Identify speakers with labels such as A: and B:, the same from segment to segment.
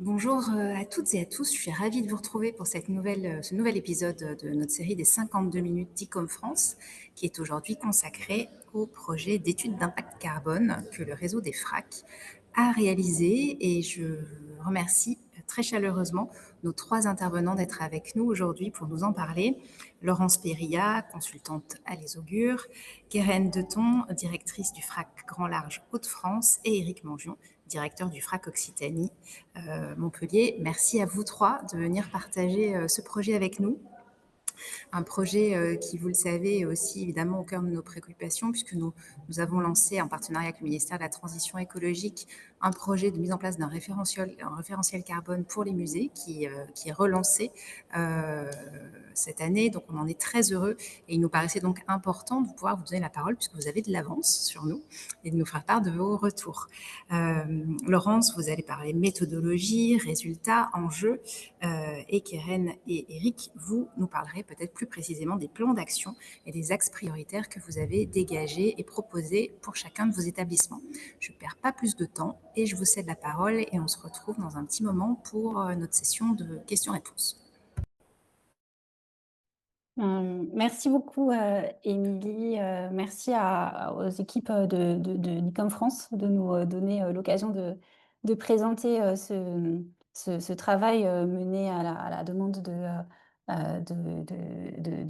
A: Bonjour à toutes et à tous, je suis ravie de vous retrouver pour ce nouvel épisode de notre série des 52 minutes d'ICOM France, qui est aujourd'hui consacré au projet d'étude d'impact carbone que le réseau des FRAC a réalisé. Et je remercie très chaleureusement nos trois intervenants d'être avec nous aujourd'hui pour nous en parler. Laurence Périlla, consultante à Les Augures, Keren Deton, directrice du FRAC Grand Large Hauts-de-France, et Éric Mangion, directeur du FRAC Occitanie Montpellier. Merci à vous trois de venir partager ce projet avec nous. Un projet qui, vous le savez, est aussi évidemment au cœur de nos préoccupations, puisque nous avons lancé en partenariat avec le ministère de la Transition écologique un projet de mise en place d'un référentiel carbone pour les musées qui est relancé cette année. Donc on en est très heureux et il nous paraissait donc important de pouvoir vous donner la parole puisque vous avez de l'avance sur nous et de nous faire part de vos retours. Laurence, vous allez parler méthodologie, résultats, enjeux et Keren et Eric, vous nous parlerez peut-être plus précisément des plans d'action et des axes prioritaires que vous avez dégagés et proposés pour chacun de vos établissements. Je ne perds pas plus de temps et je vous cède la parole et on se retrouve dans un petit moment pour notre session de questions-réponses.
B: Merci beaucoup, Émilie. Merci aux équipes de Nicom France de nous donner l'occasion de présenter ce travail mené à la demande de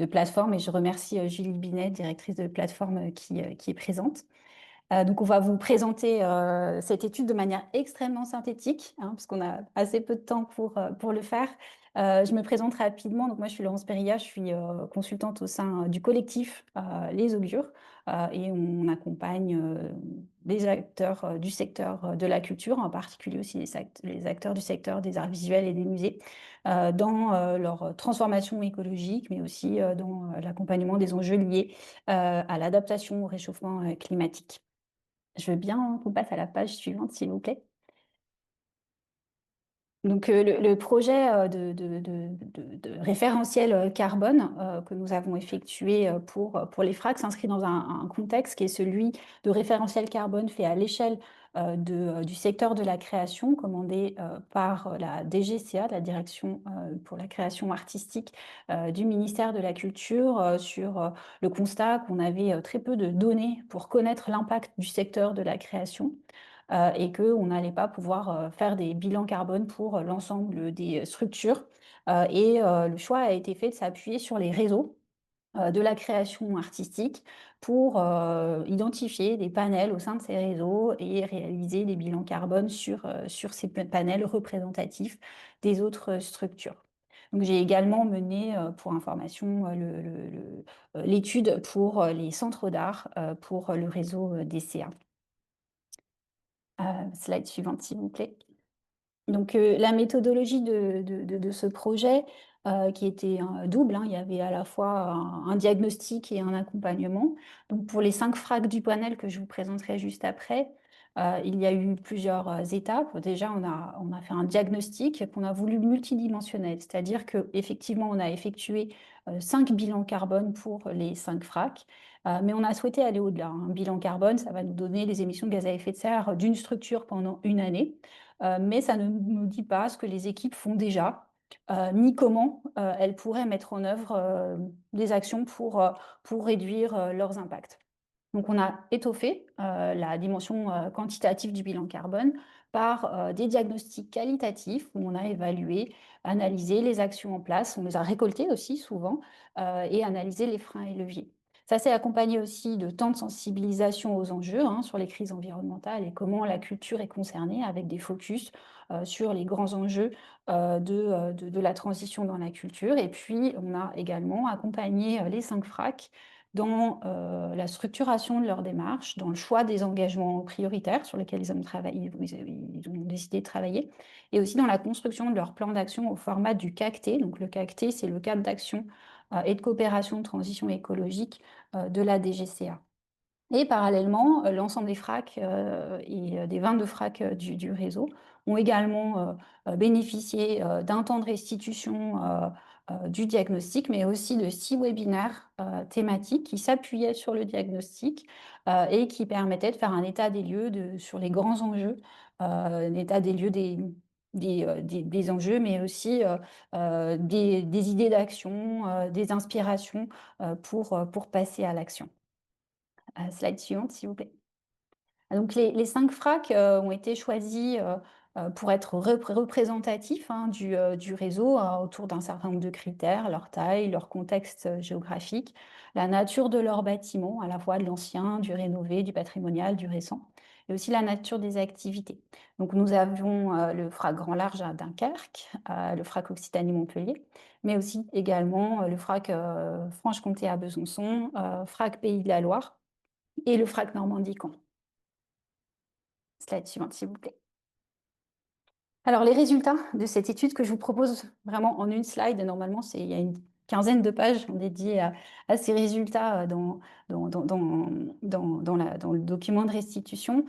B: plateforme. Et je remercie Julie Binet, directrice de plateforme, qui est présente. Donc, on va vous présenter cette étude de manière extrêmement synthétique, hein, parce qu'on a assez peu de temps pour le faire. Je me présente rapidement. Donc, moi, je suis Laurence Périlla, je suis consultante au sein du collectif Les Augures, et on accompagne les acteurs du secteur de la culture, en particulier aussi les acteurs du secteur des arts visuels et des musées, dans leur transformation écologique, mais aussi dans l'accompagnement des enjeux liés à l'adaptation au réchauffement climatique. Je veux bien qu'on passe à la page suivante, s'il vous plaît. Donc, le projet de référentiel carbone que nous avons effectué pour les FRAC s'inscrit dans un contexte qui est celui de référentiel carbone fait à l'échelle du secteur de la création, commandé par la DGCA, la Direction pour la création artistique du ministère de la Culture, sur le constat qu'on avait très peu de données pour connaître l'impact du secteur de la création. Et qu'on n'allait pas pouvoir faire des bilans carbone pour l'ensemble des structures. Le choix a été fait de s'appuyer sur les réseaux de la création artistique pour identifier des panels au sein de ces réseaux et réaliser des bilans carbone sur ces panels représentatifs des autres structures. Donc, j'ai également mené, pour information, l'étude pour les centres d'art pour le réseau DCA. Slide suivante, s'il vous plaît. Donc, la méthodologie de ce projet, qui était double, hein, il y avait à la fois un diagnostic et un accompagnement. Donc, pour les 5 FRAC du panel que je vous présenterai juste après, il y a eu plusieurs étapes. Déjà, on a fait un diagnostic qu'on a voulu multidimensionnel, c'est-à-dire qu'effectivement, on a effectué 5 bilans carbone pour les 5 FRAC, mais on a souhaité aller au-delà. Un bilan carbone, ça va nous donner les émissions de gaz à effet de serre d'une structure pendant une année. Mais ça ne nous dit pas ce que les équipes font déjà, ni comment elles pourraient mettre en œuvre des actions pour réduire leurs impacts. Donc, on a étoffé la dimension quantitative du bilan carbone par des diagnostics qualitatifs où on a évalué, analysé les actions en place, on les a récoltées aussi souvent, et analysé les freins et leviers. Ça s'est accompagné aussi de temps de sensibilisation aux enjeux, hein, sur les crises environnementales et comment la culture est concernée, avec des focus sur les grands enjeux de la transition dans la culture. Et puis, on a également accompagné les 5 FRAC dans la structuration de leur démarche, dans le choix des engagements prioritaires sur lesquels ils ont décidé de travailler, et aussi dans la construction de leur plan d'action au format du CACT. Donc, le CACT, c'est le cadre d'action et de coopération de transition écologique de la DGCA. Et parallèlement, l'ensemble des FRAC et des 22 FRAC du réseau ont également bénéficié d'un temps de restitution du diagnostic, mais aussi de 6 webinaires thématiques qui s'appuyaient sur le diagnostic et qui permettaient de faire un état des lieux sur les grands enjeux, un état des lieux des enjeux, mais aussi des idées d'action, des inspirations pour passer à l'action. Slide suivante, s'il vous plaît. Donc les 5 FRAC, ont été choisis, pour être représentatifs, hein, du réseau, autour d'un certain nombre de critères: leur taille, leur contexte, géographique, la nature de leur bâtiment, à la fois de l'ancien, du rénové, du patrimonial, du récent, et aussi la nature des activités. Donc nous avions, le FRAC Grand Large à Dunkerque, le FRAC Occitanie-Montpellier, mais aussi également, le FRAC, Franche-Comté à Besançon, FRAC Pays de la Loire et le FRAC Normandie-Caen. Slide suivante, s'il vous plaît. Alors, les résultats de cette étude que je vous propose vraiment en une slide, normalement, il y a une quinzaine de pages dédiées à ces résultats dans le document de restitution.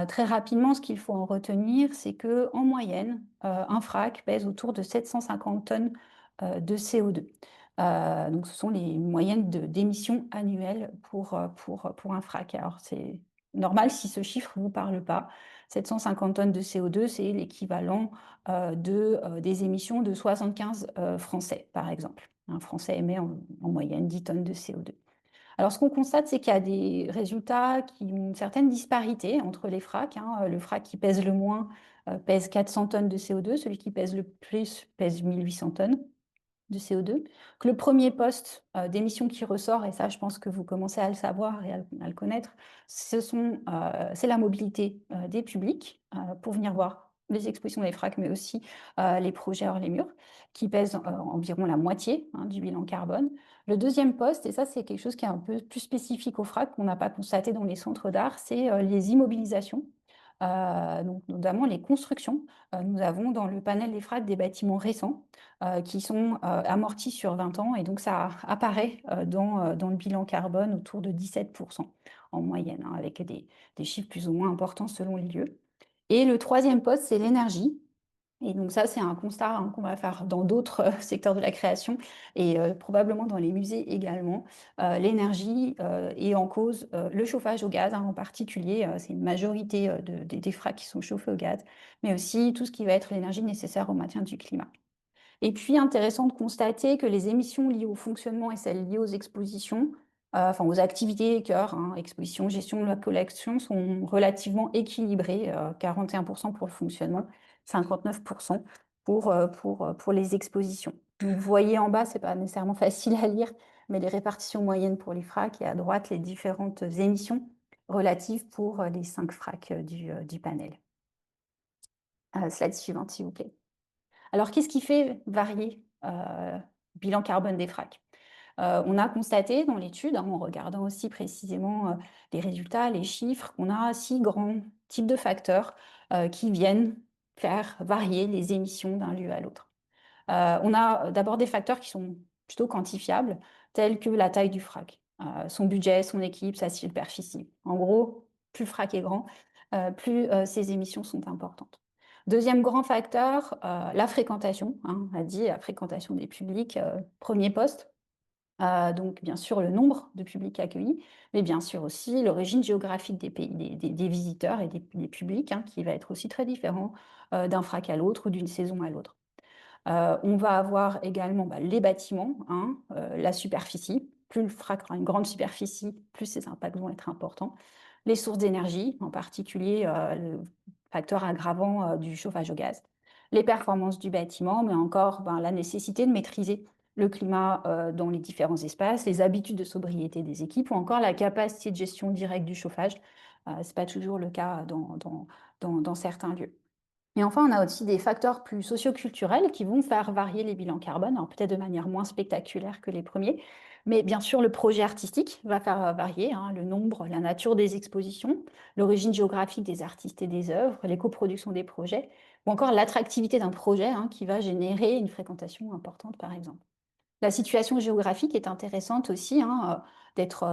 B: Très rapidement, ce qu'il faut en retenir, c'est qu'en moyenne, un FRAC pèse autour de 750 tonnes de CO2. Donc, ce sont les moyennes d'émissions annuelles pour un FRAC. Alors, c'est normal si ce chiffre ne vous parle pas. 750 tonnes de CO2, c'est l'équivalent des émissions de 75 Français, par exemple. Un Français émet en moyenne 10 tonnes de CO2. Alors, ce qu'on constate, c'est qu'il y a des résultats qui ont une certaine disparité entre les FRAC, hein. Le FRAC qui pèse le moins pèse 400 tonnes de CO2, celui qui pèse le plus pèse 1800 tonnes de CO2, que le premier poste d'émission qui ressort, et ça je pense que vous commencez à le savoir et à le connaître, c'est la mobilité des publics pour venir voir les expositions des FRAC, mais aussi les projets hors les murs, qui pèsent environ la moitié, hein, du bilan carbone. Le deuxième poste, et ça c'est quelque chose qui est un peu plus spécifique aux FRAC, qu'on n'a pas constaté dans les centres d'art, c'est les immobilisations. Donc, notamment les constructions. Nous avons dans le panel des FRAC des bâtiments récents qui sont amortis sur 20 ans, et donc ça apparaît dans le bilan carbone autour de 17% en moyenne, hein, avec des chiffres plus ou moins importants selon les lieux. Et le troisième poste, c'est l'énergie. Et donc ça, c'est un constat, hein, qu'on va faire dans d'autres secteurs de la création et probablement dans les musées également. L'énergie est en cause, le chauffage au gaz, hein, en particulier, c'est une majorité des FRAC qui sont chauffés au gaz, mais aussi tout ce qui va être l'énergie nécessaire au maintien du climat. Et puis, intéressant de constater que les émissions liées au fonctionnement et celles liées aux expositions, enfin aux activités cœur, hein, exposition, gestion de la collection, sont relativement équilibrées, 41% pour le fonctionnement, 59% pour les expositions. Donc, vous voyez en bas, c'est pas nécessairement facile à lire, mais les répartitions moyennes pour les FRAC, et à droite, les différentes émissions relatives pour les 5 FRAC du panel. Slide suivante, s'il vous plaît. Alors, qu'est-ce qui fait varier le bilan carbone des FRAC? On a constaté dans l'étude, hein, en regardant aussi précisément les résultats, les chiffres, qu'on a 6 grands types de facteurs qui viennent faire varier les émissions d'un lieu à l'autre. On a d'abord des facteurs qui sont plutôt quantifiables, tels que la taille du FRAC, son budget, son équipe, sa superficie. En gros, plus le FRAC est grand, plus ses émissions sont importantes. Deuxième grand facteur, la fréquentation, hein, on a dit la fréquentation des publics, premier poste. Donc bien sûr le nombre de publics accueillis, mais bien sûr aussi l'origine géographique des pays, des visiteurs et des publics, hein, qui va être aussi très différent d'un FRAC à l'autre ou d'une saison à l'autre. On va avoir également les bâtiments, hein, la superficie. Plus le FRAC aura une grande superficie, plus ses impacts vont être importants. Les sources d'énergie, en particulier le facteur aggravant du chauffage au gaz. Les performances du bâtiment, mais encore la nécessité de maîtriser le climat dans les différents espaces, les habitudes de sobriété des équipes, ou encore la capacité de gestion directe du chauffage. Ce n'est pas toujours le cas dans certains lieux. Et enfin, on a aussi des facteurs plus socioculturels qui vont faire varier les bilans carbone, alors peut-être de manière moins spectaculaire que les premiers, mais bien sûr, le projet artistique va faire varier, hein, le nombre, la nature des expositions, l'origine géographique des artistes et des œuvres, les coproductions des projets, ou encore l'attractivité d'un projet, hein, qui va générer une fréquentation importante, par exemple. La situation géographique est intéressante aussi, hein, d'être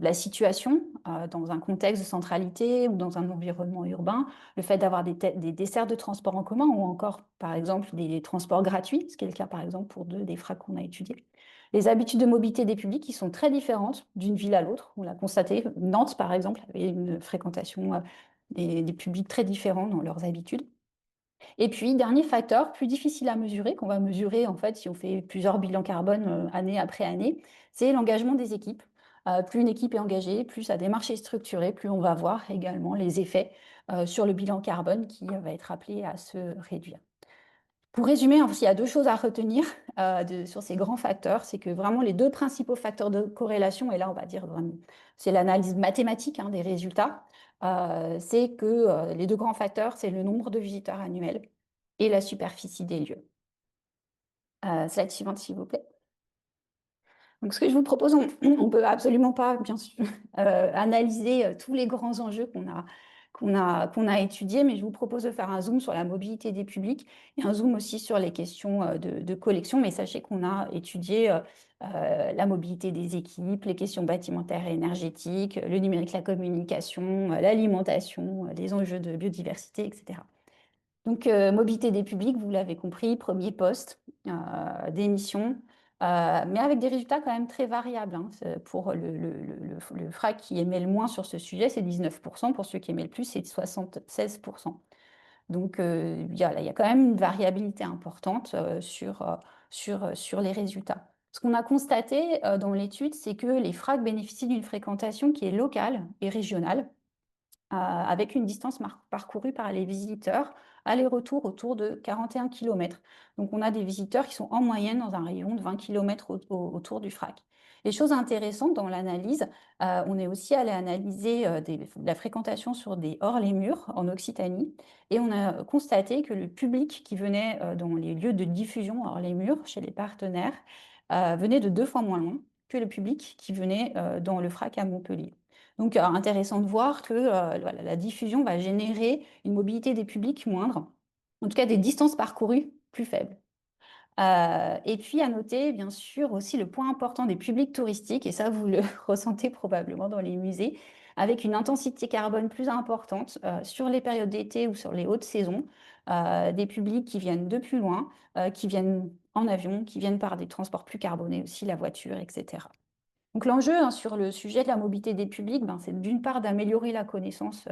B: la situation dans un contexte de centralité ou dans un environnement urbain, le fait d'avoir des dessertes de transport en commun ou encore, par exemple, des transports gratuits, ce qui est le cas, par exemple, pour deux des FRAC qu'on a étudiés. Les habitudes de mobilité des publics qui sont très différentes d'une ville à l'autre. On l'a constaté, Nantes, par exemple, avait une fréquentation des publics très différents dans leurs habitudes. Et puis, dernier facteur, plus difficile à mesurer, qu'on va mesurer en fait si on fait plusieurs bilans carbone année après année, c'est l'engagement des équipes. Plus une équipe est engagée, plus sa démarche est structurée, plus on va voir également les effets sur le bilan carbone qui va être appelé à se réduire. Pour résumer, hein, s'il y a deux choses à retenir sur ces grands facteurs, c'est que vraiment les deux principaux facteurs de corrélation, et là on va dire vraiment, c'est l'analyse mathématique des résultats, c'est que les deux grands facteurs, c'est le nombre de visiteurs annuels et la superficie des lieux. Slide suivante, s'il vous plaît. Donc, ce que je vous propose, on ne peut absolument pas, bien sûr, analyser tous les grands enjeux qu'on a étudiés, mais je vous propose de faire un zoom sur la mobilité des publics et un zoom aussi sur les questions de collection. Mais sachez qu'on a étudié la mobilité des équipes, les questions bâtimentaires et énergétiques, le numérique, la communication, l'alimentation, les enjeux de biodiversité, etc. Donc, mobilité des publics, vous l'avez compris, premier poste d'émission, mais avec des résultats quand même très variables, hein. Pour le FRAC qui émet le moins sur ce sujet, c'est 19%. Pour ceux qui émettent le plus, c'est 76%. Donc, il y a quand même une variabilité importante sur les résultats. Ce qu'on a constaté dans l'étude, c'est que les FRAC bénéficient d'une fréquentation qui est locale et régionale avec une distance parcourue par les visiteurs, aller-retour autour de 41 km. Donc on a des visiteurs qui sont en moyenne dans un rayon de 20 km autour du FRAC. Les choses intéressantes dans l'analyse, on est aussi allé analyser la fréquentation sur des hors-les-murs en Occitanie et on a constaté que le public qui venait dans les lieux de diffusion hors-les-murs chez les partenaires venait de 2 fois moins loin que le public qui venait dans le FRAC à Montpellier. Donc, intéressant de voir que voilà, la diffusion va générer une mobilité des publics moindre, en tout cas des distances parcourues plus faibles. Et puis, à noter, bien sûr, aussi le point important des publics touristiques, et ça, vous le ressentez probablement dans les musées, avec une intensité carbone plus importante sur les périodes d'été ou sur les hautes saisons, des publics qui viennent de plus loin, qui viennent en avion, qui viennent par des transports plus carbonés aussi, la voiture, etc. Donc l'enjeu sur le sujet de la mobilité des publics, c'est d'une part d'améliorer la connaissance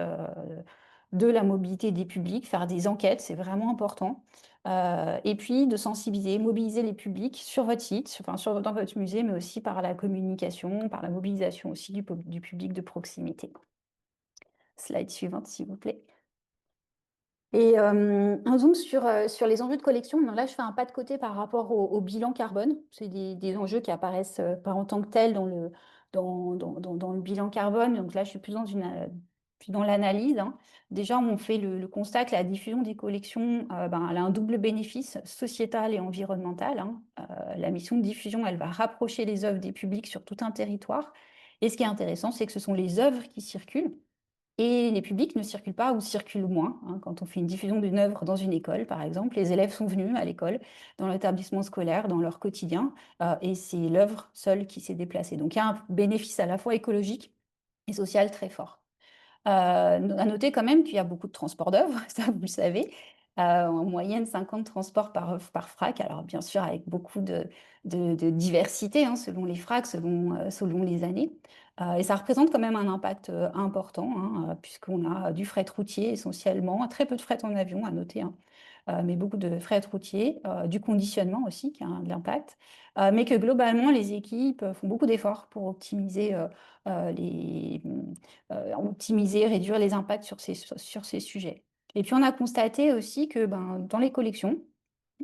B: de la mobilité des publics, faire des enquêtes, c'est vraiment important, et puis de sensibiliser, mobiliser les publics sur votre site, enfin, dans votre musée, mais aussi par la communication, par la mobilisation aussi du public de proximité. Slide suivante, s'il vous plaît. Et un zoom sur les enjeux de collection. Donc là, je fais un pas de côté par rapport au bilan carbone. C'est des enjeux qui apparaissent pas en tant que tels dans le bilan carbone. Donc là, je suis plus dans l'analyse, hein. Déjà, on fait le constat que la diffusion des collections, elle a un double bénéfice sociétal et environnemental, hein. La mission de diffusion, elle va rapprocher les œuvres des publics sur tout un territoire. Et ce qui est intéressant, c'est que ce sont les œuvres qui circulent. Et les publics ne circulent pas ou circulent moins, hein. Quand on fait une diffusion d'une œuvre dans une école, par exemple, les élèves sont venus à l'école, dans l'établissement scolaire, dans leur quotidien, et c'est l'œuvre seule qui s'est déplacée. Donc il y a un bénéfice à la fois écologique et social très fort. À noter quand même qu'il y a beaucoup de transports d'œuvres, ça vous le savez. En moyenne, 50 transports par FRAC. Alors bien sûr, avec beaucoup de diversité, hein, selon les FRAC, selon les années. Et ça représente quand même un impact important, hein, puisqu'on a du fret routier essentiellement, très peu de fret en avion à noter, hein, mais beaucoup de fret routier, du conditionnement aussi qui a de l'impact, mais que globalement, les équipes font beaucoup d'efforts pour optimiser, réduire les impacts sur ces sujets. Et puis, on a constaté aussi que dans les collections,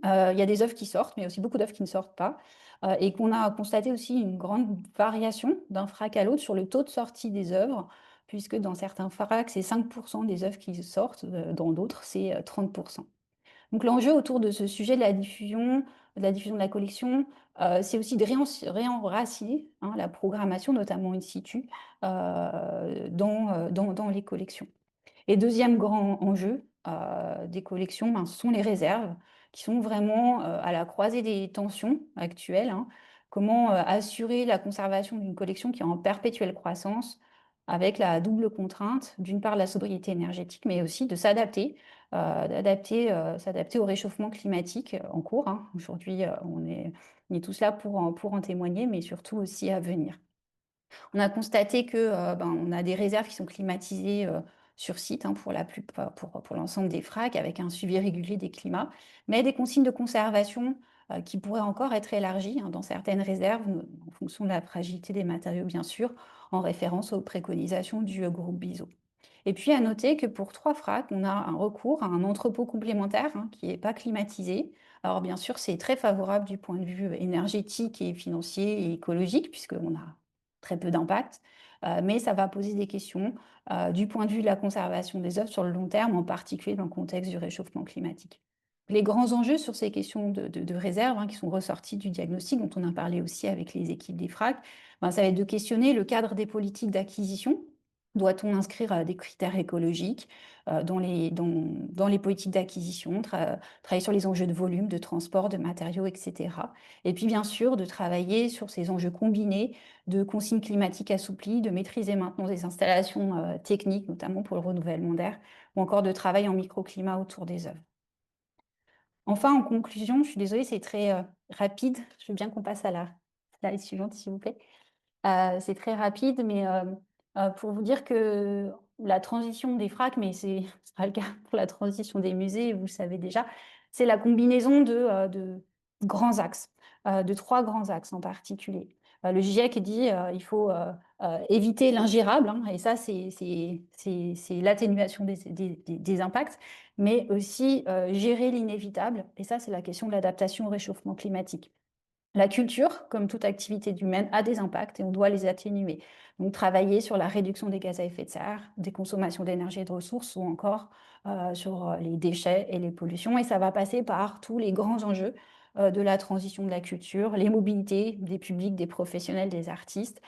B: il y a des œuvres qui sortent, mais aussi beaucoup d'œuvres qui ne sortent pas, et qu'on a constaté aussi une grande variation d'un FRAC à l'autre sur le taux de sortie des œuvres, puisque dans certains FRAC, c'est 5% des œuvres qui sortent, dans d'autres, c'est 30%. Donc l'enjeu autour de ce sujet de la diffusion de la collection, c'est aussi de réenraciner, hein, la programmation, notamment in situ, dans les collections. Et deuxième grand enjeu des collections, ce sont les réserves, qui sont vraiment à la croisée des tensions actuelles, hein. Comment assurer la conservation d'une collection qui est en perpétuelle croissance, avec la double contrainte, d'une part la sobriété énergétique, mais aussi de s'adapter au réchauffement climatique en cours, hein. Aujourd'hui, on est tous là pour en témoigner, mais surtout aussi à venir. On a constaté que on a des réserves qui sont climatisées sur site, hein, pour la plupart pour l'ensemble des FRAC avec un suivi régulier des climats, mais des consignes de conservation, qui pourraient encore être élargies, hein, dans certaines réserves, en fonction de la fragilité des matériaux bien sûr, en référence aux préconisations du, groupe BISO. Et puis à noter que pour 3 FRAC, on a un recours à un entrepôt complémentaire, hein, qui n'est pas climatisé. Alors bien sûr, c'est très favorable du point de vue énergétique et financier et écologique, puisqu'on a très peu d'impact, mais ça va poser des questions du point de vue de la conservation des œuvres sur le long terme, en particulier dans le contexte du réchauffement climatique. Les grands enjeux sur ces questions de réserve, hein, qui sont ressortis du diagnostic, dont on a parlé aussi avec les équipes des FRAC, ben, ça va être de questionner le cadre des politiques d'acquisition. Doit-on inscrire des critères écologiques dans les politiques d'acquisition, travailler sur les enjeux de volume, de transport, de matériaux, etc. Et puis bien sûr, de travailler sur ces enjeux combinés de consignes climatiques assouplies, de maîtrise et maintenance des installations techniques, notamment pour le renouvellement d'air, ou encore de travail en microclimat autour des œuvres. Enfin, en conclusion, je suis désolée, c'est très rapide. Je veux bien qu'on passe à la slide suivante, s'il vous plaît. C'est très rapide, mais pour vous dire que la transition des FRAC, mais c'est ce sera le cas pour la transition des musées, vous le savez déjà, c'est la combinaison de grands axes, de 3 grands axes en particulier. Le GIEC dit, il faut, éviter l'ingérable, hein, et ça c'est l'atténuation des impacts, mais aussi, gérer l'inévitable, et ça c'est la question de l'adaptation au réchauffement climatique. La culture, comme toute activité humaine, a des impacts et on doit les atténuer. Donc, travailler sur la réduction des gaz à effet de serre, des consommations d'énergie et de ressources, ou encore sur les déchets et les pollutions. Et ça va passer par tous les grands enjeux de la transition de la culture, les mobilités des publics, des professionnels, des artistes,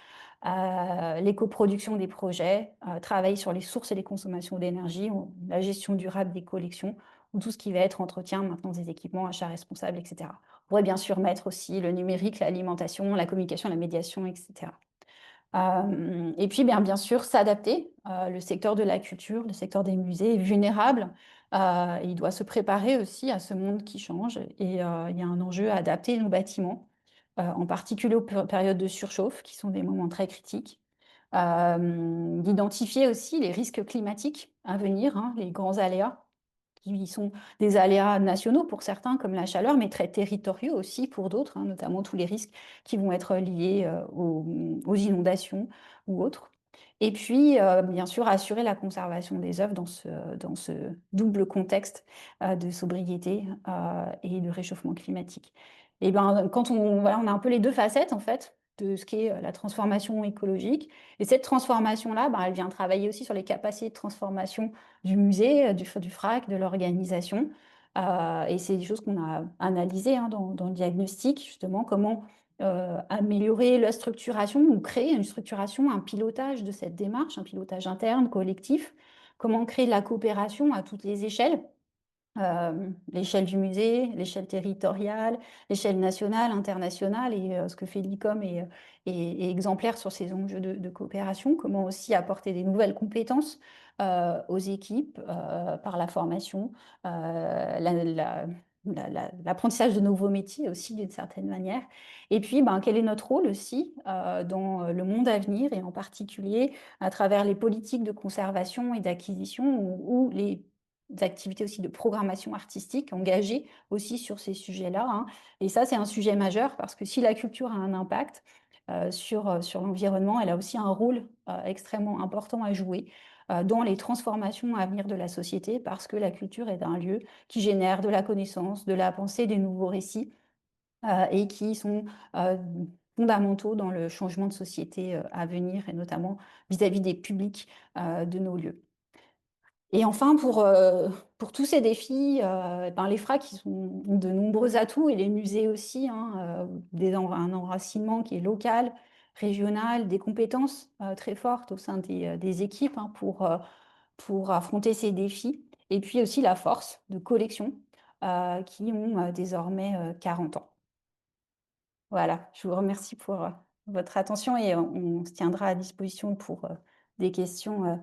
B: l'éco-production des projets, travailler sur les sources et les consommations d'énergie, la gestion durable des collections, ou tout ce qui va être entretien, maintenance des équipements, achats responsables, etc. On pourrait bien sûr mettre aussi le numérique, l'alimentation, la communication, la médiation, etc. Et puis bien sûr s'adapter. Le secteur de la culture, le secteur des musées est vulnérable. Il doit se préparer aussi à ce monde qui change et il y a un enjeu à adapter nos bâtiments, en particulier aux périodes de surchauffe qui sont des moments très critiques. D'identifier aussi les risques climatiques à venir, hein, les grands aléas qui sont des aléas nationaux pour certains, comme la chaleur, mais très territoriaux aussi pour d'autres, hein, notamment tous les risques qui vont être liés aux inondations ou autres. Et puis, bien sûr, assurer la conservation des œuvres dans ce double contexte de sobriété et de réchauffement climatique. Et ben, quand voilà, on a un peu les deux facettes, en fait, de ce qu'est la transformation écologique. Et cette transformation-là, ben, elle vient travailler aussi sur les capacités de transformation du musée, du FRAC, de l'organisation. Et c'est des choses qu'on a analysées, hein, dans le diagnostic, justement, comment améliorer la structuration ou créer une structuration, un pilotage de cette démarche, un pilotage interne, collectif, comment créer de la coopération à toutes les échelles, l'échelle du musée, l'échelle territoriale, l'échelle nationale, internationale, et ce que fait l'ICOM est exemplaire sur ces enjeux de coopération. Comment aussi apporter des nouvelles compétences aux équipes par la formation, l'apprentissage de nouveaux métiers aussi d'une certaine manière. Et puis, quel est notre rôle aussi dans le monde à venir, et en particulier à travers les politiques de conservation et d'acquisition, ou les activités aussi de programmation artistique engagées aussi sur ces sujets-là, hein. Et ça, c'est un sujet majeur parce que si la culture a un impact sur l'environnement, elle a aussi un rôle extrêmement important à jouer dans les transformations à venir de la société, parce que la culture est un lieu qui génère de la connaissance, de la pensée, des nouveaux récits, et qui sont fondamentaux dans le changement de société à venir, et notamment vis-à-vis des publics de nos lieux. Et enfin, pour tous ces défis, les FRAC ont de nombreux atouts, et les musées aussi, hein, un enracinement qui est local, régional, des compétences très fortes au sein des équipes, hein, pour affronter ces défis. Et puis aussi la force de collection qui ont désormais 40 ans. Voilà, je vous remercie pour votre attention, et on se tiendra à disposition pour des questions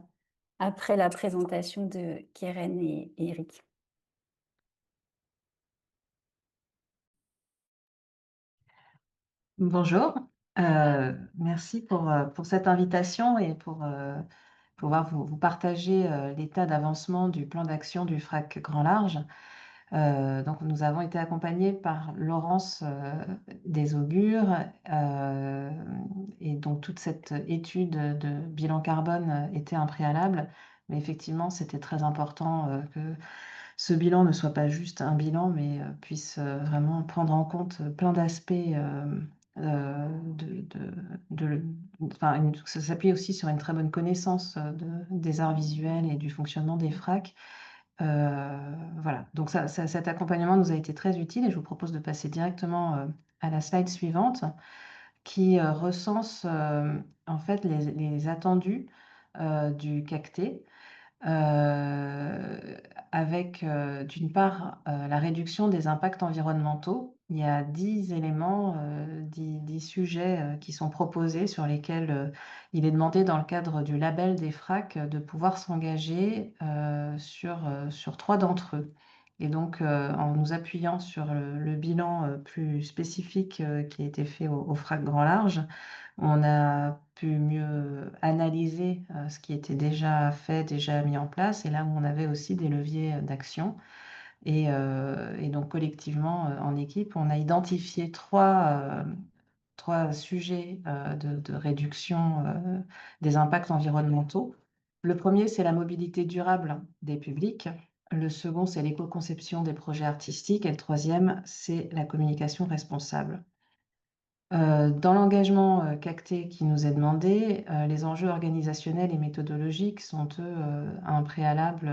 B: après la présentation de Keren et Eric.
C: Bonjour, merci pour cette invitation et pour pouvoir vous partager, l'état d'avancement du plan d'action du FRAC Grand Large. Donc nous avons été accompagnés par Laurence, des Augures, et donc toute cette étude de bilan carbone, était un préalable. Mais effectivement, c'était très important, que ce bilan ne soit pas juste un bilan, mais, puisse, vraiment prendre en compte, plein d'aspects, de enfin, ça s'appuie aussi sur une très bonne connaissance, des arts visuels et du fonctionnement des FRAC. Voilà, donc cet accompagnement nous a été très utile et je vous propose de passer directement, à la slide suivante qui, recense, en fait les attendus, du CACT. Avec, d'une part, la réduction des impacts environnementaux. Il y a 10 éléments, 10 sujets, qui sont proposés sur lesquels, il est demandé dans le cadre du label des FRAC, de pouvoir s'engager, sur 3 d'entre eux. Et donc, en nous appuyant sur le bilan, plus spécifique, qui a été fait au FRAC Grand Large, on a pu mieux analyser, ce qui était déjà fait, déjà mis en place et là où on avait aussi des leviers, d'action et donc collectivement, en équipe, on a identifié 3 sujets, de réduction, des impacts environnementaux. Le premier, c'est la mobilité durable des publics. Le second, c'est l'éco-conception des projets artistiques et le troisième, c'est la communication responsable. Dans l'engagement, CACT qui nous est demandé, les enjeux organisationnels et méthodologiques sont eux, un préalable,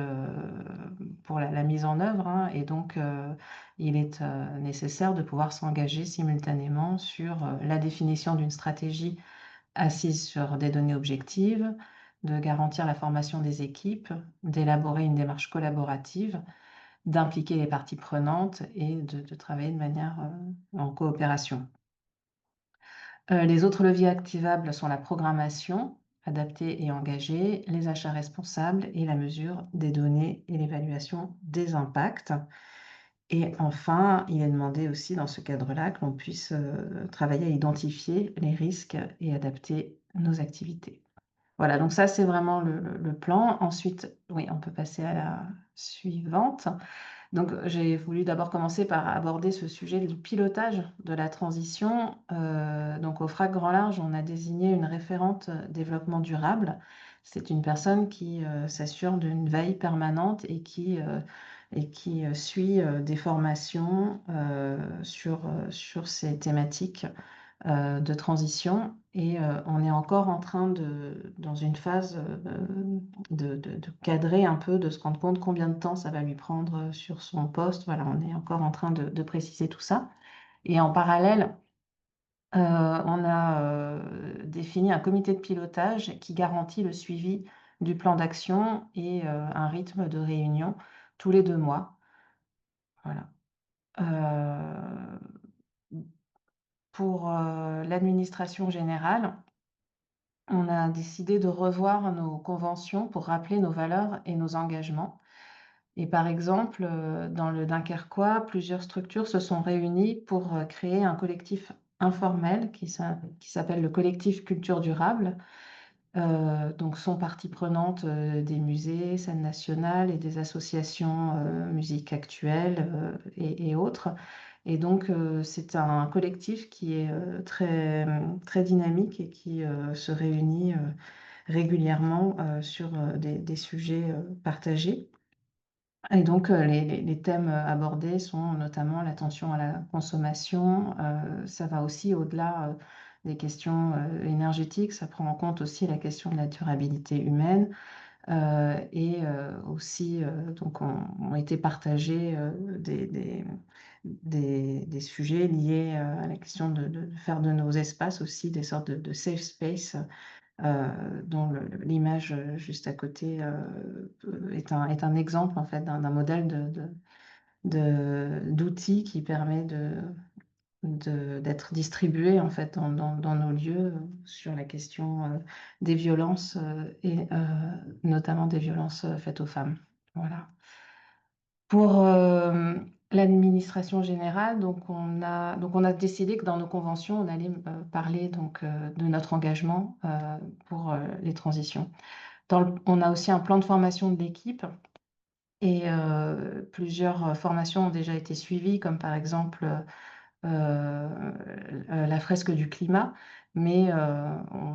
C: pour la mise en œuvre, hein et donc il est, nécessaire de pouvoir s'engager simultanément sur, la définition d'une stratégie assise sur des données objectives, de garantir la formation des équipes, d'élaborer une démarche collaborative, d'impliquer les parties prenantes et de travailler de manière, en coopération. Les autres leviers activables sont la programmation adaptée et engagée, les achats responsables et la mesure des données et l'évaluation des impacts. Et enfin, il est demandé aussi dans ce cadre-là que l'on puisse, travailler à identifier les risques et adapter nos activités. Voilà, donc ça, c'est vraiment le plan. Ensuite, oui, on peut passer à la suivante. Donc, j'ai voulu d'abord commencer par aborder ce sujet du pilotage de la transition. Donc au FRAC Grand Large, on a désigné une référente, développement durable. C'est une personne qui, s'assure d'une veille permanente et qui suit, des formations, sur ces thématiques, de transition et on est encore en train dans une phase, de cadrer un peu, de se rendre compte combien de temps ça va lui prendre, sur son poste. Voilà, on est encore en train de préciser tout ça et en parallèle, on a, défini un comité de pilotage qui garantit le suivi du plan d'action et un rythme de réunion tous les 2 mois. Voilà. Heu, pour, l'administration générale, on a décidé de revoir nos conventions pour rappeler nos valeurs et nos engagements. Et par exemple, dans le Dunkerquois, plusieurs structures se sont réunies pour, créer un collectif informel qui s'appelle le collectif Culture Durable. Donc sont partie prenante, des musées, scènes nationales et des associations, musique actuelle, et autres. Et donc, c'est un collectif qui est, très dynamique et qui, se réunit, régulièrement, sur, des sujets, partagés. Et donc, les thèmes, abordés sont notamment l'attention à la consommation, ça va aussi au-delà, des questions, énergétiques, ça prend en compte aussi la question de la durabilité humaine, et aussi, donc ont été partagés, des sujets liés, à la question de faire de nos espaces aussi des sortes de safe space, dont l'image, juste à côté, est un exemple en fait d'un modèle d'outil qui permet d'être distribué en fait dans nos lieux, sur la question, des violences, et notamment des violences, faites aux femmes. Voilà. Pour, l'administration générale, donc on a décidé que dans nos conventions, on allait, parler donc, de notre engagement, pour, les transitions. On a aussi un plan de formation de l'équipe et plusieurs formations ont déjà été suivies, comme par exemple, la fresque du climat, mais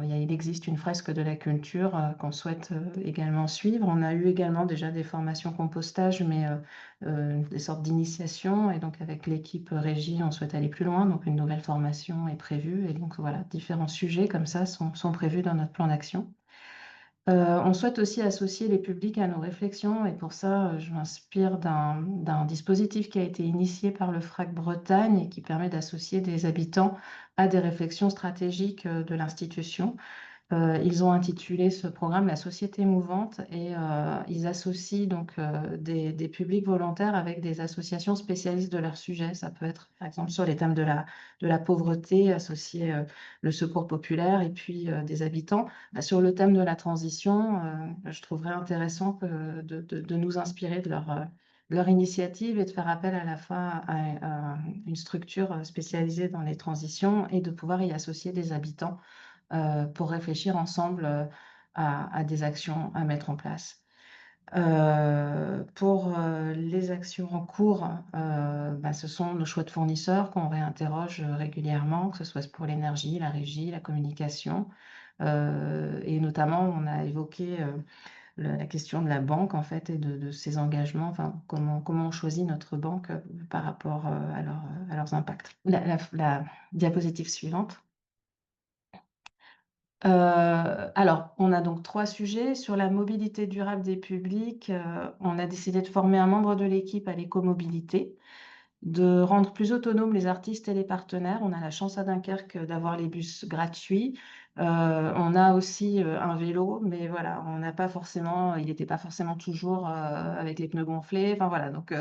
C: il existe une fresque de la culture qu'on souhaite également suivre. On a eu également déjà des formations compostage, mais des sortes d'initiations, et donc avec l'équipe régie, on souhaite aller plus loin, donc une nouvelle formation est prévue, et donc voilà, différents sujets comme ça sont prévus dans notre plan d'action. On souhaite aussi associer les publics à nos réflexions, et pour ça, je m'inspire d'un dispositif qui a été initié par le FRAC Bretagne et qui permet d'associer des habitants à des réflexions stratégiques de l'institution. Ils ont intitulé ce programme «La société mouvante», et ils associent donc des publics volontaires avec des associations spécialistes de leur sujet. Ça peut être, par exemple, sur les thèmes de la pauvreté, associer le secours populaire, et puis des habitants. Sur le thème de la transition, je trouverais intéressant de nous inspirer de leur initiative, et de faire appel à la fois à une structure spécialisée dans les transitions, et de pouvoir y associer des habitants pour réfléchir ensemble à des actions à mettre en place. Pour les actions en cours, ce sont nos choix de fournisseurs qu'on réinterroge régulièrement, que ce soit pour l'énergie, la régie, la communication. Et notamment, on a évoqué la question de la banque, en fait, et de ses engagements, enfin, comment on choisit notre banque par rapport à leurs impacts. La diapositive suivante. Alors, on a donc 3 sujets. Sur la mobilité durable des publics, on a décidé de former un membre de l'équipe à l'écomobilité, de rendre plus autonomes les artistes et les partenaires. On a la chance à Dunkerque d'avoir les bus gratuits. On a aussi un vélo, mais voilà, il n'était pas forcément toujours avec les pneus gonflés. Enfin voilà, donc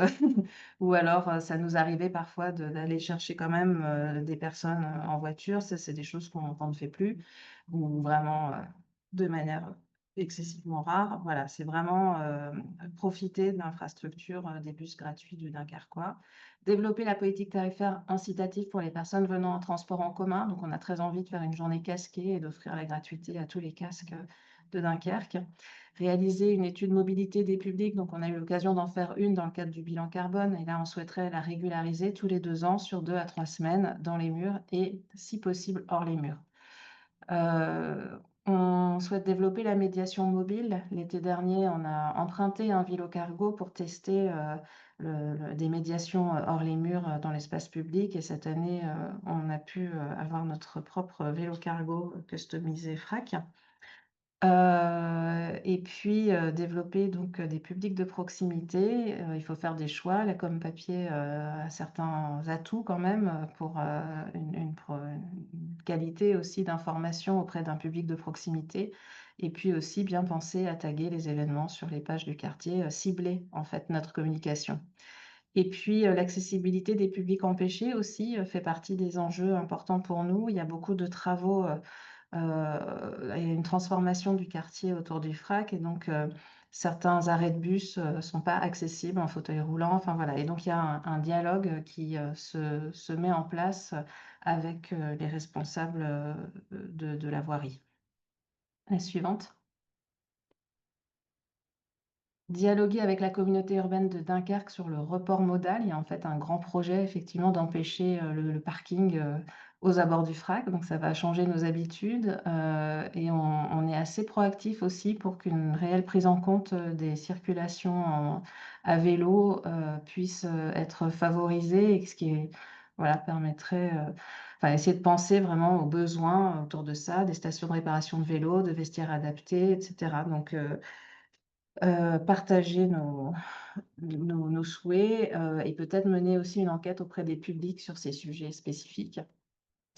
C: ou alors ça nous arrivait parfois d'aller chercher quand même des personnes en voiture. Ça, c'est des choses qu'on ne fait plus, ou vraiment de manière excessivement rare. Voilà, c'est vraiment profiter de l'infrastructure des bus gratuits du Dunkerquois. Développer la politique tarifaire incitative pour les personnes venant en transport en commun. Donc, on a très envie de faire une journée casquée et d'offrir la gratuité à tous les casques de Dunkerque. Réaliser une étude mobilité des publics. Donc, on a eu l'occasion d'en faire une dans le cadre du bilan carbone. Et là, on souhaiterait la régulariser tous les 2 ans sur 2 à 3 semaines dans les murs et, si possible, hors les murs. On souhaite développer la médiation mobile. L'été dernier, on a emprunté un vélo cargo pour tester des médiations hors les murs dans l'espace public. Et cette année, on a pu avoir notre propre vélo cargo customisé FRAC. Et puis développer donc des publics de proximité. Il faut faire des choix. La com papier a certains atouts quand même pour une qualité aussi d'information auprès d'un public de proximité. Et puis aussi bien penser à taguer les événements sur les pages du quartier, cibler en fait notre communication. Et puis l'accessibilité des publics empêchés aussi fait partie des enjeux importants pour nous. Il y a beaucoup de travaux, il y a une transformation du quartier autour du FRAC, et donc certains arrêts de bus sont pas accessibles en fauteuil roulant. Enfin voilà, et donc il y a un dialogue qui se met en place avec les responsables de la voirie. La suivante. Dialoguer avec la communauté urbaine de Dunkerque sur le report modal. Il y a en fait un grand projet effectivement d'empêcher le parking aux abords du FRAC, donc ça va changer nos habitudes, et on est assez proactif aussi pour qu'une réelle prise en compte des circulations à vélo puisse être favorisée, et ce qui voilà, permettrait, enfin, essayer de penser vraiment aux besoins autour de ça, des stations de réparation de vélos, de vestiaires adaptés, etc. Donc partager nos souhaits, et peut-être mener aussi une enquête auprès des publics sur ces sujets spécifiques.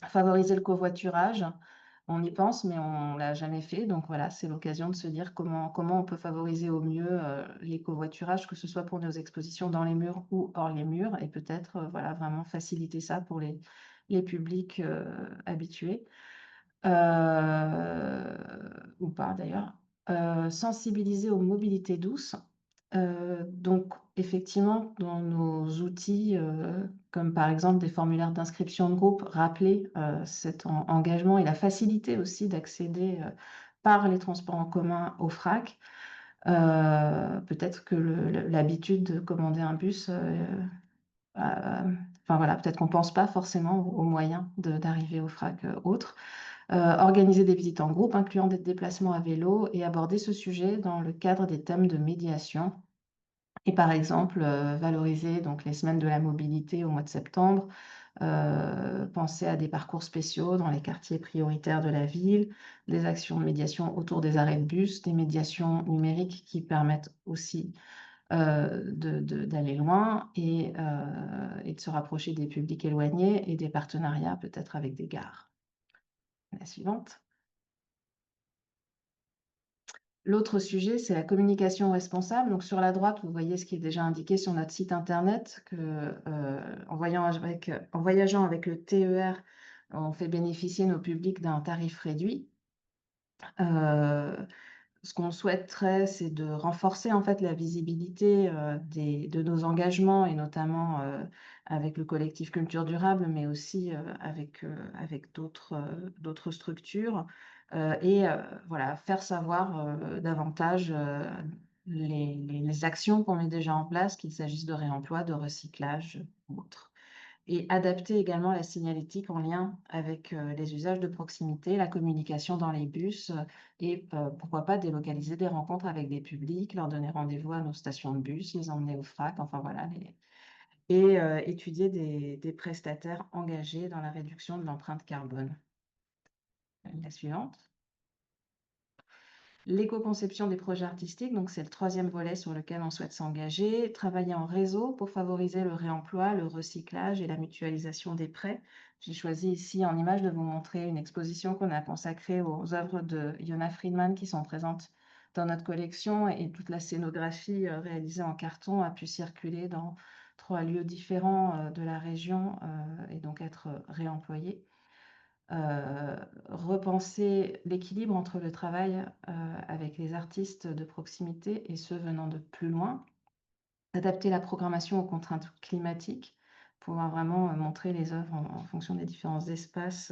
C: Favoriser le covoiturage, on y pense, mais on l'a jamais fait. Donc voilà, c'est l'occasion de se dire comment on peut favoriser au mieux les covoiturages, que ce soit pour nos expositions dans les murs ou hors les murs, et peut-être voilà, vraiment faciliter ça pour les publics habitués. Ou pas d'ailleurs. Sensibiliser aux mobilités douces. Donc effectivement, dans nos outils, comme par exemple des formulaires d'inscription de groupe, rappeler cet engagement et la facilité aussi d'accéder par les transports en commun au FRAC. Peut-être que l'habitude de commander un bus, enfin voilà, peut-être qu'on ne pense pas forcément aux moyens d'arriver au FRAC autres. Organiser des visites en groupe, incluant des déplacements à vélo, et aborder ce sujet dans le cadre des thèmes de médiation. Et par exemple, valoriser donc les semaines de la mobilité au mois de septembre, penser à des parcours spéciaux dans les quartiers prioritaires de la ville, des actions de médiation autour des arrêts de bus, des médiations numériques qui permettent aussi d'aller loin et de se rapprocher des publics éloignés, et des partenariats peut-être avec des gares. La suivante. L'autre sujet, c'est la communication responsable. Donc sur la droite, vous voyez ce qui est déjà indiqué sur notre site internet, que en voyageant avec le TER, on fait bénéficier nos publics d'un tarif réduit. Ce qu'on souhaiterait, c'est de renforcer en fait la visibilité de nos engagements, et notamment avec le collectif Culture Durable, mais aussi avec d'autres structures, et voilà, faire savoir davantage les actions qu'on met déjà en place, qu'il s'agisse de réemploi, de recyclage ou autre. Et adapter également la signalétique en lien avec les usages de proximité, la communication dans les bus, et pourquoi pas délocaliser des rencontres avec des publics, leur donner rendez-vous à nos stations de bus, les emmener au FRAC, enfin voilà, et étudier des prestataires engagés dans la réduction de l'empreinte carbone. La suivante. L'éco-conception des projets artistiques, donc c'est le troisième volet sur lequel on souhaite s'engager. Travailler en réseau pour favoriser le réemploi, le recyclage et la mutualisation des prêts. J'ai choisi ici en image de vous montrer une exposition qu'on a consacrée aux œuvres de Yona Friedman qui sont présentes dans notre collection, et toute la scénographie réalisée en carton a pu circuler dans 3 lieux différents de la région, et donc être réemployée. Repenser l'équilibre entre le travail avec les artistes de proximité et ceux venant de plus loin, adapter la programmation aux contraintes climatiques, pouvoir vraiment montrer les œuvres en fonction des différents espaces,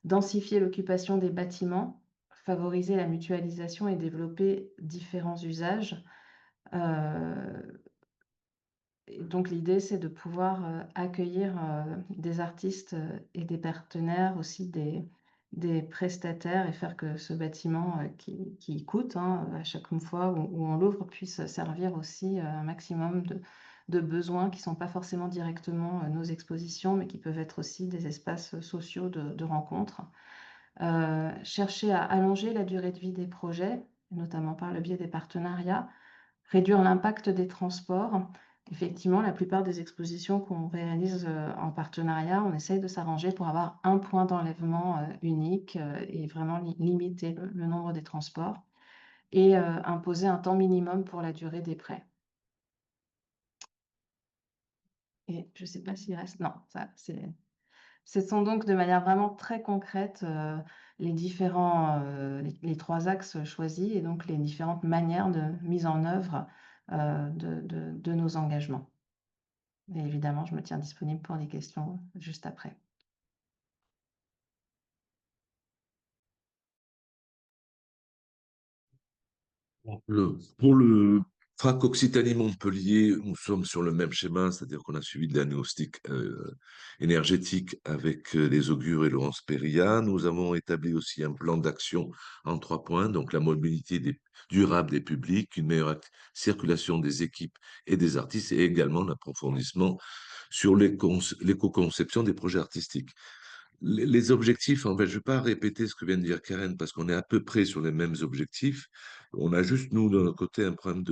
C: densifier l'occupation des bâtiments, favoriser la mutualisation et développer différents usages. Et donc l'idée, c'est de pouvoir accueillir des artistes et des partenaires, aussi des prestataires, et faire que ce bâtiment qui coûte à chaque fois où on l'ouvre puisse servir aussi un maximum de besoins qui ne sont pas forcément directement nos expositions, mais qui peuvent être aussi des espaces sociaux de rencontre. Chercher à allonger la durée de vie des projets, notamment par le biais des partenariats. Réduire l'impact des transports. Effectivement, la plupart des expositions qu'on réalise en partenariat, on essaye de s'arranger pour avoir un point d'enlèvement unique, et vraiment limiter le nombre des transports, et imposer un temps minimum pour la durée des prêts. Et je ne sais pas s'il reste. Non, ça, ce sont donc de manière vraiment très concrète les 3 axes choisis, et donc les différentes manières de mise en œuvre de nos engagements. Et évidemment, je me tiens disponible pour des questions juste après.
D: Pour le FRAC Occitanie-Montpellier, nous sommes sur le même schéma, c'est-à-dire qu'on a suivi de la diagnostic énergétique avec les augures et Laurence Perria. Nous avons établi aussi un plan d'action en 3 points, donc la mobilité durable des publics, une meilleure circulation des équipes et des artistes, et également l'approfondissement sur l'éco-conception des projets artistiques. Les objectifs, en fait, je ne vais pas répéter ce que vient de dire Karen parce qu'on est à peu près sur les mêmes objectifs. On a juste, nous, de notre côté, un problème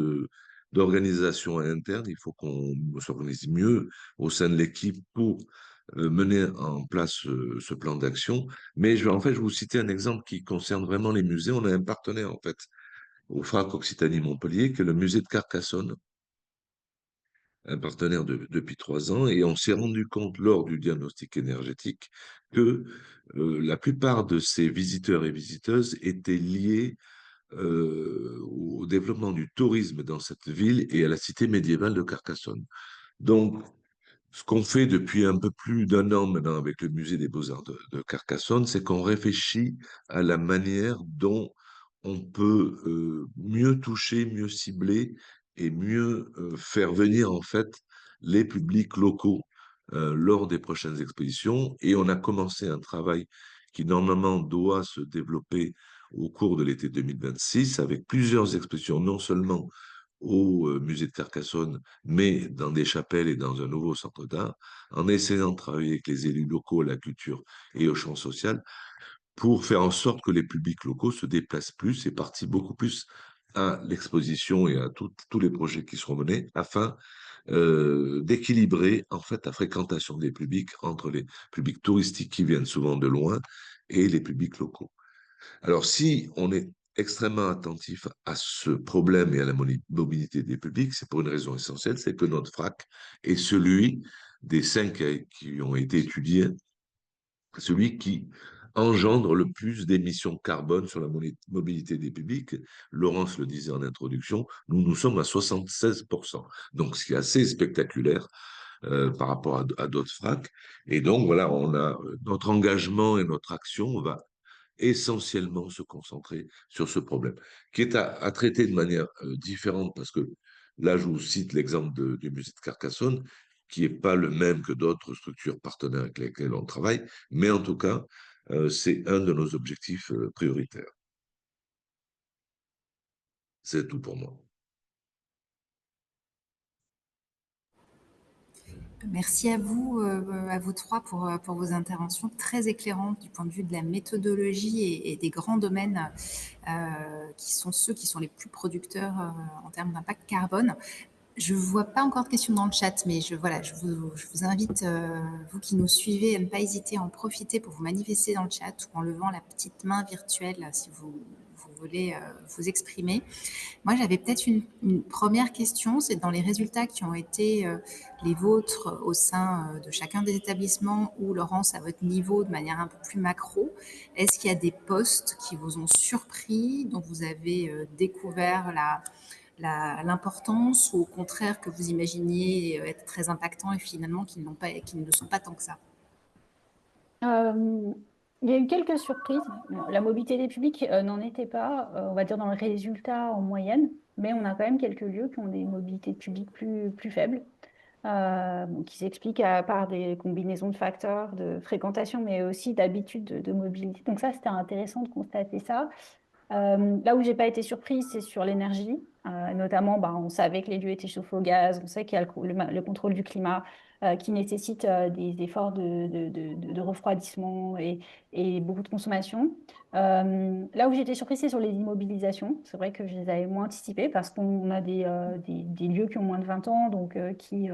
D: d'organisation interne. Il faut qu'on s'organise mieux au sein de l'équipe pour mener en place ce plan d'action. Mais en fait, je vais vous citer un exemple qui concerne vraiment les musées. On a un partenaire, en fait, au FRAC Occitanie-Montpellier, qui est le musée de Carcassonne, un partenaire depuis 3 ans, et on s'est rendu compte lors du diagnostic énergétique que la plupart de ces visiteurs et visiteuses étaient liés au développement du tourisme dans cette ville et à la cité médiévale de Carcassonne. Donc, ce qu'on fait depuis un peu plus d'1 an maintenant avec le musée des Beaux-Arts de Carcassonne, c'est qu'on réfléchit à la manière dont on peut mieux toucher, mieux cibler et mieux faire venir en fait les publics locaux lors des prochaines expositions. Et on a commencé un travail qui normalement doit se développer au cours de l'été 2026 avec plusieurs expositions, non seulement au musée de Carcassonne, mais dans des chapelles et dans un nouveau centre d'art, en essayant de travailler avec les élus locaux, la culture et au champ social pour faire en sorte que les publics locaux se déplacent plus et participent beaucoup plus à l'exposition et à tous les projets qui seront menés afin d'équilibrer en fait la fréquentation des publics entre les publics touristiques qui viennent souvent de loin et les publics locaux. Alors si on est extrêmement attentif à ce problème et à la mobilité des publics, c'est pour une raison essentielle, c'est que notre FRAC est celui des 5 qui ont été étudiés, celui qui engendre le plus d'émissions carbone sur la mobilité des publics. Laurence le disait en introduction, nous sommes à 76%. Donc, ce qui est assez spectaculaire par rapport à d'autres FRAC. Et donc, voilà, on a notre engagement et notre action va essentiellement se concentrer sur ce problème, qui est à traiter de manière différente, parce que là, je vous cite l'exemple du musée de Carcassonne, qui n'est pas le même que d'autres structures partenaires avec lesquelles on travaille, mais en tout cas, c'est un de nos objectifs prioritaires. C'est tout pour moi.
A: Merci à vous trois pour vos interventions très éclairantes du point de vue de la méthodologie et des grands domaines qui sont ceux qui sont les plus producteurs en termes d'impact carbone. Je ne vois pas encore de questions dans le chat, mais je vous invite, vous qui nous suivez, à ne pas hésiter à en profiter pour vous manifester dans le chat ou en levant la petite main virtuelle si vous voulez vous exprimer. Moi, j'avais peut-être une première question, c'est dans les résultats qui ont été les vôtres au sein de chacun des établissements ou, Laurence, à votre niveau de manière un peu plus macro, est-ce qu'il y a des postes qui vous ont surpris, dont vous avez découvert l'importance ou au contraire que vous imaginiez être très impactants et finalement qui ne le sont pas tant que ça?
B: Il y a eu quelques surprises. Bon, la mobilité des publics n'en était pas, on va dire, dans le résultat en moyenne, mais on a quand même quelques lieux qui ont des mobilités de public plus faibles, qui s'expliquent par des combinaisons de facteurs, de fréquentation, mais aussi d'habitudes de mobilité. Donc ça, c'était intéressant de constater ça. Là où j'ai pas été surprise, c'est sur l'énergie. Notamment, on savait que les lieux étaient chauffés au gaz, on sait qu'il y a le contrôle du climat qui nécessite des efforts de refroidissement et beaucoup de consommation. Là où j'ai été surprise, c'est sur les immobilisations. C'est vrai que je les avais moins anticipées parce qu'on a des lieux qui ont moins de 20 ans, donc qui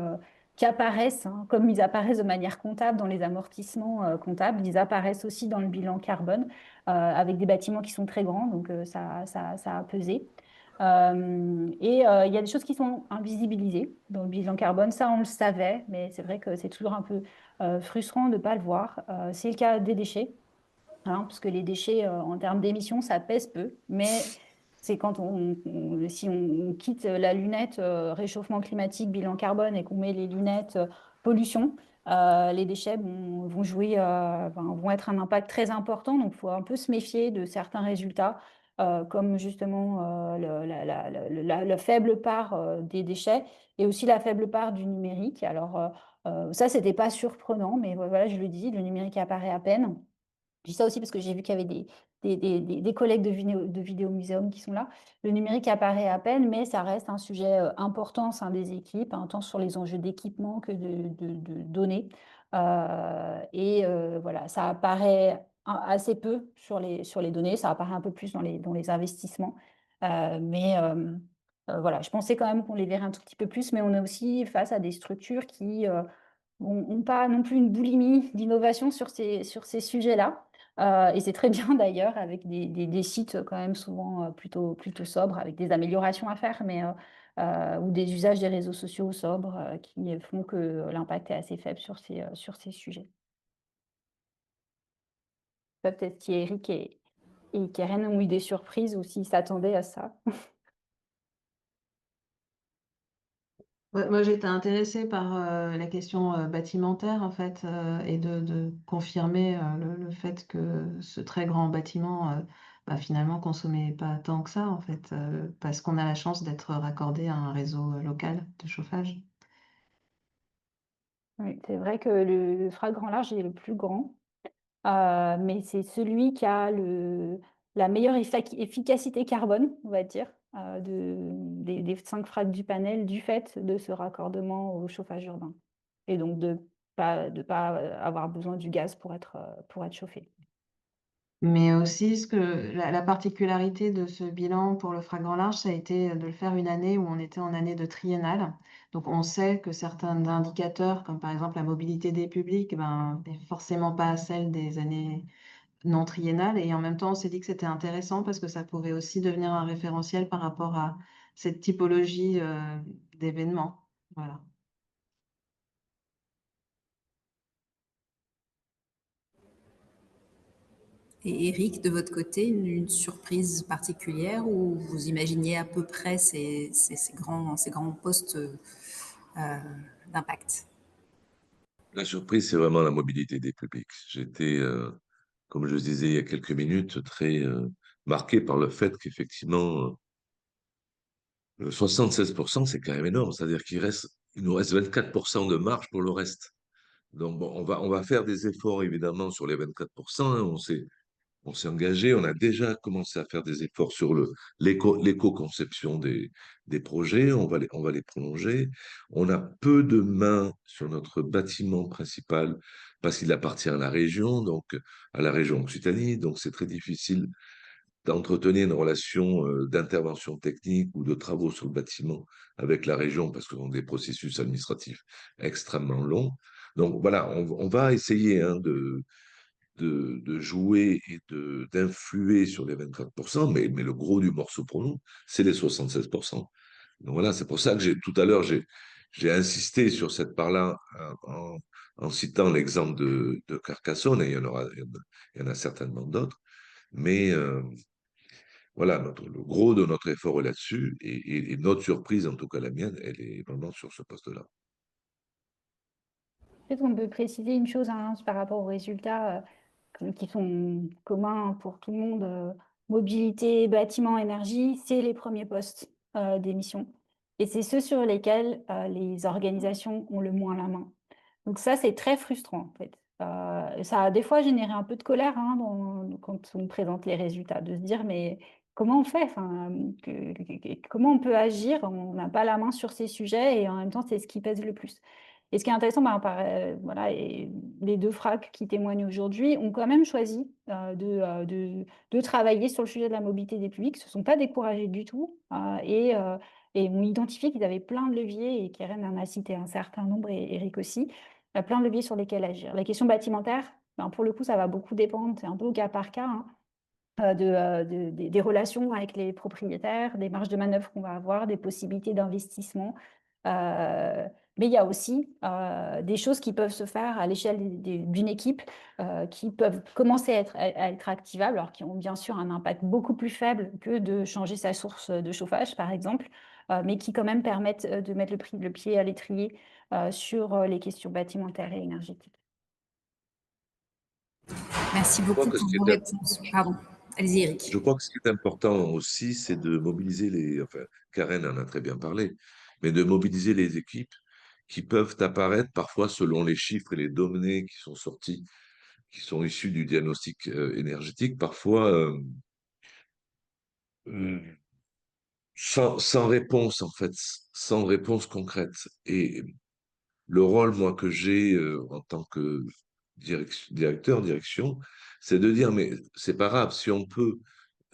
B: apparaissent, hein, comme ils apparaissent de manière comptable dans les amortissements comptables, ils apparaissent aussi dans le bilan carbone avec des bâtiments qui sont très grands, donc ça a pesé. Il y a des choses qui sont invisibilisées dans le bilan carbone, ça on le savait, mais c'est vrai que c'est toujours un peu frustrant de ne pas le voir. C'est le cas des déchets, hein, parce que les déchets en termes d'émissions, ça pèse peu, mais c'est quand si on quitte la lunette réchauffement climatique, bilan carbone et qu'on met les lunettes pollution, les déchets vont jouer, vont être un impact très important. Donc, il faut un peu se méfier de certains résultats, comme justement la faible part des déchets et aussi la faible part du numérique. Alors, ça, c'était pas surprenant, mais voilà, je le dis, le numérique apparaît à peine. Je dis ça aussi parce que j'ai vu qu'il y avait des collègues de Vidéomuséum qui sont là. Le numérique apparaît à peine, mais ça reste un sujet important au sein des équipes, hein, tant sur les enjeux d'équipement que de données. Voilà, ça apparaît assez peu sur les données, ça apparaît un peu plus dans les investissements. Voilà, je pensais quand même qu'on les verrait un tout petit peu plus, mais on est aussi face à des structures qui n'ont pas non plus une boulimie d'innovation sur ces sujets-là. Et c'est très bien d'ailleurs, avec des sites quand même souvent plutôt sobres, avec des améliorations à faire, mais ou des usages des réseaux sociaux sobres qui font que l'impact est assez faible sur ces sujets. Peut-être qu'Eric et Keren ont eu des surprises ou s'ils s'attendaient à ça.
C: Ouais, moi, j'étais intéressée par la question bâtimentaire, en fait, et de confirmer le fait que ce très grand bâtiment finalement consommer pas tant que ça, en fait, parce qu'on a la chance d'être raccordé à un réseau local de chauffage.
B: Oui, c'est vrai que le FRAC Grand Large est le plus grand, mais c'est celui qui a la meilleure efficacité carbone, on va dire, des 5 FRAC du panel, du fait de ce raccordement au chauffage urbain et donc de pas avoir besoin du gaz pour être chauffé.
C: Mais aussi, la particularité de ce bilan pour le FRAC Grand Large, ça a été de le faire une année où on était en année de triennale. Donc, on sait que certains indicateurs, comme par exemple la mobilité des publics, n'est forcément pas celle des années non triennales. Et en même temps, on s'est dit que c'était intéressant parce que ça pouvait aussi devenir un référentiel par rapport à cette typologie d'événements. Voilà.
A: Et Eric, de votre côté, une surprise particulière où vous imaginiez à peu près ces grands postes d'impact?
D: La surprise, c'est vraiment la mobilité des publics. J'étais, comme je le disais il y a quelques minutes, très marqué par le fait qu'effectivement, 76%, c'est quand même énorme. C'est-à-dire il nous reste 24% de marge pour le reste. Donc, bon, on va faire des efforts, évidemment, sur les 24%, hein. On s'est engagé, on a déjà commencé à faire des efforts sur l'éco-conception des projets, on va les prolonger. On a peu de mains sur notre bâtiment principal parce qu'il appartient à la région, donc à la région Occitanie, donc c'est très difficile d'entretenir une relation d'intervention technique ou de travaux sur le bâtiment avec la région parce que ce sont des processus administratifs extrêmement longs. Donc voilà, on va essayer hein, de jouer et d'influer sur les 24%, mais le gros du morceau pour nous, c'est les 76%. Donc voilà, c'est pour ça que tout à l'heure, j'ai insisté sur cette part-là en citant l'exemple de Carcassonne, et il y en a certainement d'autres, mais voilà, le gros de notre effort est là-dessus, et notre surprise, en tout cas la mienne, elle est vraiment sur ce poste-là.
B: Peut-être qu'on peut préciser une chose hein, par rapport aux résultats qui sont communs pour tout le monde. Mobilité, bâtiment, énergie, c'est les premiers postes d'émission. Et c'est ceux sur lesquels les organisations ont le moins la main. Donc ça, c'est très frustrant en fait. Ça a des fois généré un peu de colère hein, quand on présente les résultats, de se dire mais comment on fait enfin, comment on peut agir? On n'a pas la main sur ces sujets et en même temps, c'est ce qui pèse le plus. Et ce qui est intéressant, voilà, et les 2 FRAC qui témoignent aujourd'hui ont quand même choisi de travailler sur le sujet de la mobilité des publics, ne se sont pas découragés du tout et ont identifié qu'ils avaient plein de leviers, et Keren en a cité un certain nombre, et Eric aussi, plein de leviers sur lesquels agir. La question bâtimentaire, pour le coup, ça va beaucoup dépendre, c'est un peu au cas par cas, hein, des relations avec les propriétaires, des marges de manœuvre qu'on va avoir, des possibilités d'investissement. Mais il y a aussi des choses qui peuvent se faire à l'échelle d'une équipe qui peuvent commencer à être activables, alors qui ont bien sûr un impact beaucoup plus faible que de changer sa source de chauffage, par exemple, mais qui quand même permettent de mettre le pied à l'étrier sur les questions bâtimentaires et énergétiques.
A: Merci
D: Je crois
A: beaucoup
D: que ce
A: pour
D: qui
A: vos
D: est
A: réponses. Pardon, allez-y Eric.
D: Je crois que ce qui est important aussi, c'est de mobiliser enfin, Karen en a très bien parlé, mais de mobiliser les équipes qui peuvent apparaître parfois selon les chiffres et les données qui sont sortis, qui sont issus du diagnostic énergétique, parfois euh, sans réponse en fait, sans réponse concrète. Et le rôle, moi, que j'ai en tant que direction, c'est de dire, mais c'est pas grave, si on peut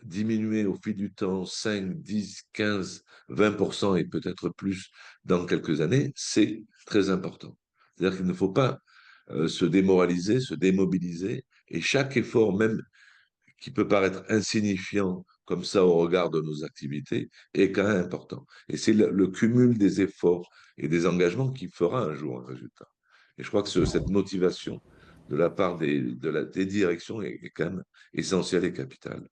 D: diminuer au fil du temps 5, 10, 15, 20% et peut-être plus dans quelques années, c'est très important. C'est-à-dire qu'il ne faut pas se démoraliser, se démobiliser, et chaque effort, même qui peut paraître insignifiant comme ça au regard de nos activités, est quand même important. Et c'est le cumul des efforts et des engagements qui fera un jour un résultat. Et je crois que cette motivation de la part des directions est quand même essentielle et capitale.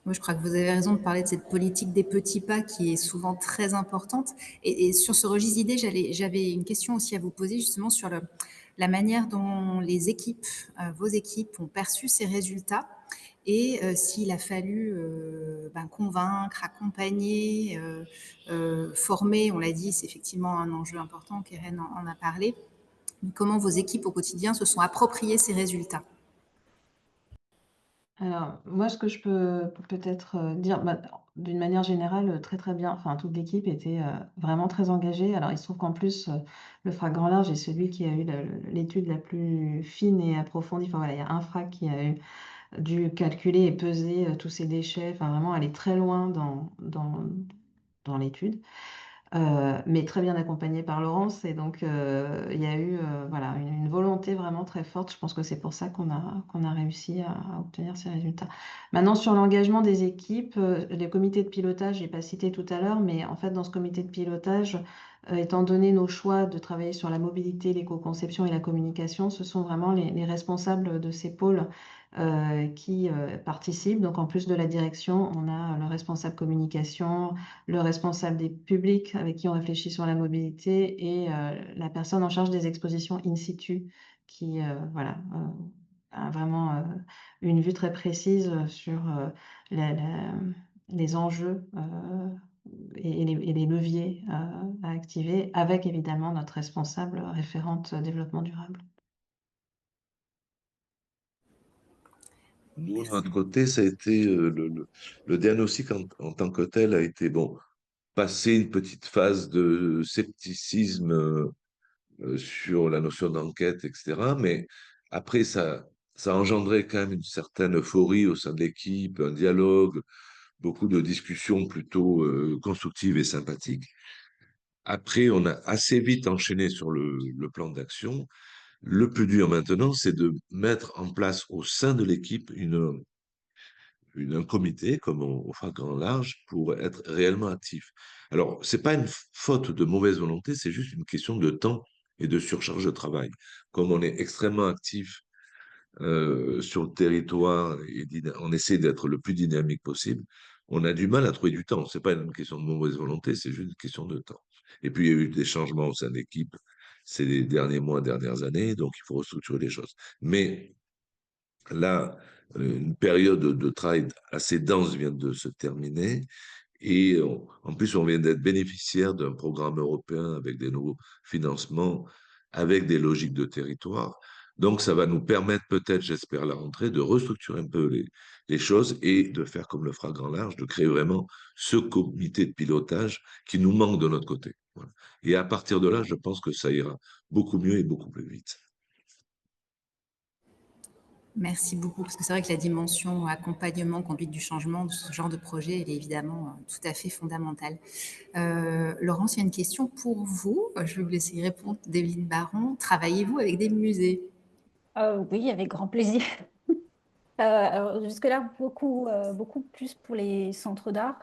A: Moi, je crois que vous avez raison de parler de cette politique des petits pas qui est souvent très importante. Et sur ce registre d'idées, j'avais une question aussi à vous poser justement sur la manière dont les équipes, vos équipes ont perçu ces résultats et s'il a fallu convaincre, accompagner, former, on l'a dit, c'est effectivement un enjeu important, Keren en a parlé, mais comment vos équipes au quotidien se sont appropriées ces résultats?
C: Alors, moi, ce que je peux peut-être dire, d'une manière générale, très, très bien. Enfin, toute l'équipe était vraiment très engagée. Alors, il se trouve qu'en plus, le FRAC Grand Large est celui qui a eu l'étude la plus fine et approfondie. Enfin, voilà, il y a un FRAC qui a dû calculer et peser tous ces déchets, enfin, vraiment aller très loin dans l'étude. Mais très bien accompagnée par Laurence et donc il y a eu, voilà, une volonté vraiment très forte. Je pense que c'est pour ça qu'on a réussi à obtenir ces résultats. Maintenant sur l'engagement des équipes, les comités de pilotage, je l'ai pas cité tout à l'heure, mais en fait dans ce comité de pilotage, étant donné nos choix de travailler sur la mobilité, l'éco-conception et la communication, ce sont vraiment les responsables de ces pôles qui participent. Donc en plus de la direction, on a le responsable communication, le responsable des publics avec qui on réfléchit sur la mobilité et la personne en charge des expositions in situ qui voilà, a vraiment une vue très précise sur les enjeux et les leviers à activer, avec évidemment notre responsable référente développement durable.
D: Nous, de notre côté, ça a été le diagnostic en tant que tel a été bon, passer une petite phase de scepticisme sur la notion d'enquête, etc. Mais après, ça a engendré quand même une certaine euphorie au sein de l'équipe, un dialogue, beaucoup de discussions plutôt constructives et sympathiques. Après, on a assez vite enchaîné sur le plan d'action. Le plus dur maintenant, c'est de mettre en place au sein de l'équipe un comité, comme on fera grand large, pour être réellement actif. Alors, c'est pas une faute de mauvaise volonté, c'est juste une question de temps et de surcharge de travail. Comme on est extrêmement actif sur le territoire et on essaie d'être le plus dynamique possible, on a du mal à trouver du temps. C'est pas une question de mauvaise volonté, c'est juste une question de temps. Et puis, il y a eu des changements au sein de l'équipe ces derniers mois, dernières années, donc il faut restructurer les choses. Mais là, une période de travail assez dense vient de se terminer. Et en plus, on vient d'être bénéficiaire d'un programme européen avec des nouveaux financements, avec des logiques de territoire. Donc, ça va nous permettre peut-être, j'espère, à la rentrée, de restructurer un peu les choses et de faire comme le fera Grand Large, de créer vraiment ce comité de pilotage qui nous manque de notre côté. Voilà. Et à partir de là, je pense que ça ira beaucoup mieux et beaucoup plus vite.
A: Merci beaucoup, parce que c'est vrai que la dimension accompagnement, conduite du changement de ce genre de projet, elle est évidemment tout à fait fondamentale. Laurence, il y a une question pour vous. Je vais vous laisser y répondre. Develyne Baron, travaillez-vous avec des musées?
B: Oui, avec grand plaisir. Alors jusque-là, beaucoup plus pour les centres d'art.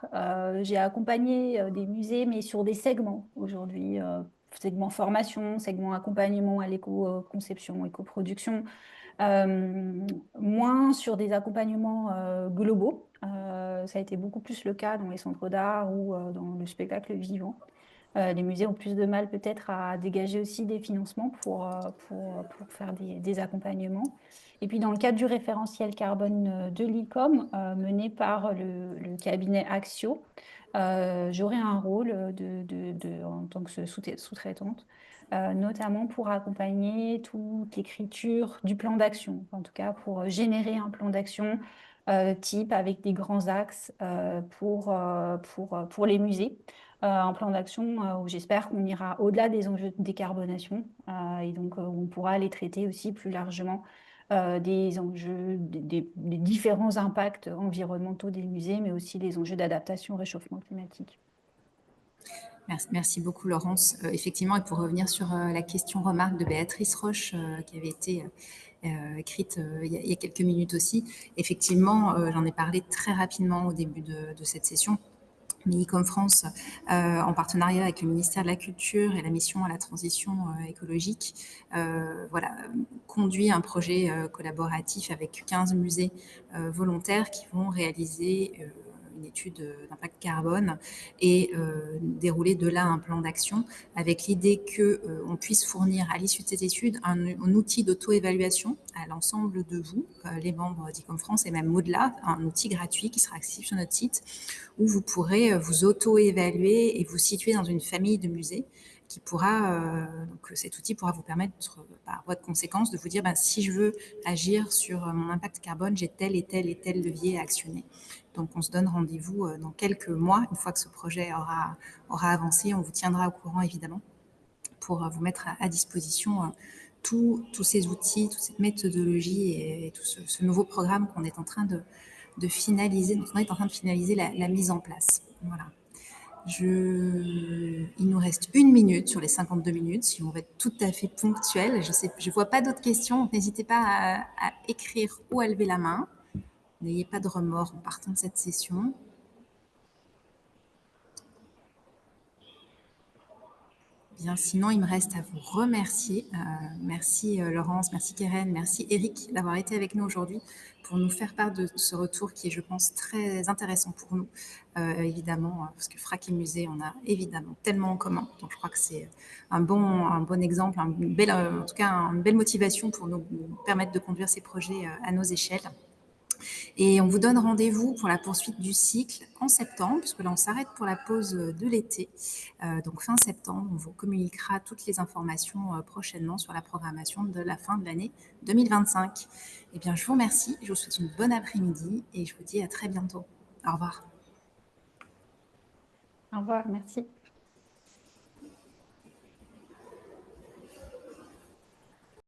B: J'ai accompagné des musées, mais sur des segments aujourd'hui. Segment formation, segment accompagnement à l'éco-conception, éco-production. Moins sur des accompagnements globaux. Ça a été beaucoup plus le cas dans les centres d'art ou dans le spectacle vivant. Les musées ont plus de mal peut-être à dégager aussi des financements pour faire des accompagnements. Et puis dans le cadre du référentiel carbone de l'ICOM, mené par le cabinet Axio, j'aurai un rôle en tant que sous-traitante, notamment pour accompagner toute l'écriture du plan d'action, en tout cas pour générer un plan d'action type avec des grands axes pour les musées. Un plan d'action où j'espère qu'on ira au-delà des enjeux de décarbonation et donc on pourra aller traiter aussi plus largement des enjeux, des différents impacts environnementaux des musées, mais aussi les enjeux d'adaptation au réchauffement climatique.
A: Merci beaucoup, Laurence. Effectivement, et pour revenir sur la question-remarque de Béatrice Roche, qui avait été écrite il y a quelques minutes aussi, effectivement, j'en ai parlé très rapidement au début de cette session. Minicom France, en partenariat avec le ministère de la Culture et la mission à la transition écologique, conduit un projet collaboratif avec 15 musées volontaires qui vont réaliser une une étude d'impact carbone et dérouler de là un plan d'action avec l'idée qu'on puisse fournir à l'issue de cette étude un outil d'auto-évaluation à l'ensemble de vous, les membres d'ICOM France et même au-delà, un outil gratuit qui sera accessible sur notre site où vous pourrez vous auto-évaluer et vous situer dans une famille de musées qui pourra, donc cet outil pourra vous permettre, par voie de conséquence, de vous dire si je veux agir sur mon impact carbone, j'ai tel et tel et tel levier à actionner. Donc on se donne rendez-vous dans quelques mois, une fois que ce projet aura avancé, on vous tiendra au courant évidemment pour vous mettre à disposition tous ces outils, toute cette méthodologie et tout ce nouveau programme qu'on est en train de finaliser, dont on est en train de finaliser la mise en place. Voilà. Il nous reste 1 minute sur les 52 minutes, si on veut être tout à fait ponctuel. Je ne vois pas d'autres questions, donc n'hésitez pas à écrire ou à lever la main. N'ayez pas de remords en partant de cette session. Bien, sinon, il me reste à vous remercier. Merci Laurence, merci Keren, merci Eric d'avoir été avec nous aujourd'hui pour nous faire part de ce retour qui est, je pense, très intéressant pour nous, évidemment, parce que FRAC et musée, on a évidemment tellement en commun. Donc, je crois que c'est un bon exemple, en tout cas, une belle motivation pour nous permettre de conduire ces projets à nos échelles. Et on vous donne rendez-vous pour la poursuite du cycle en septembre, puisque là, on s'arrête pour la pause de l'été. Donc, fin septembre, on vous communiquera toutes les informations prochainement sur la programmation de la fin de l'année 2025. Eh bien, je vous remercie, je vous souhaite une bonne après-midi et je vous dis à très bientôt. Au revoir.
B: Au revoir, merci.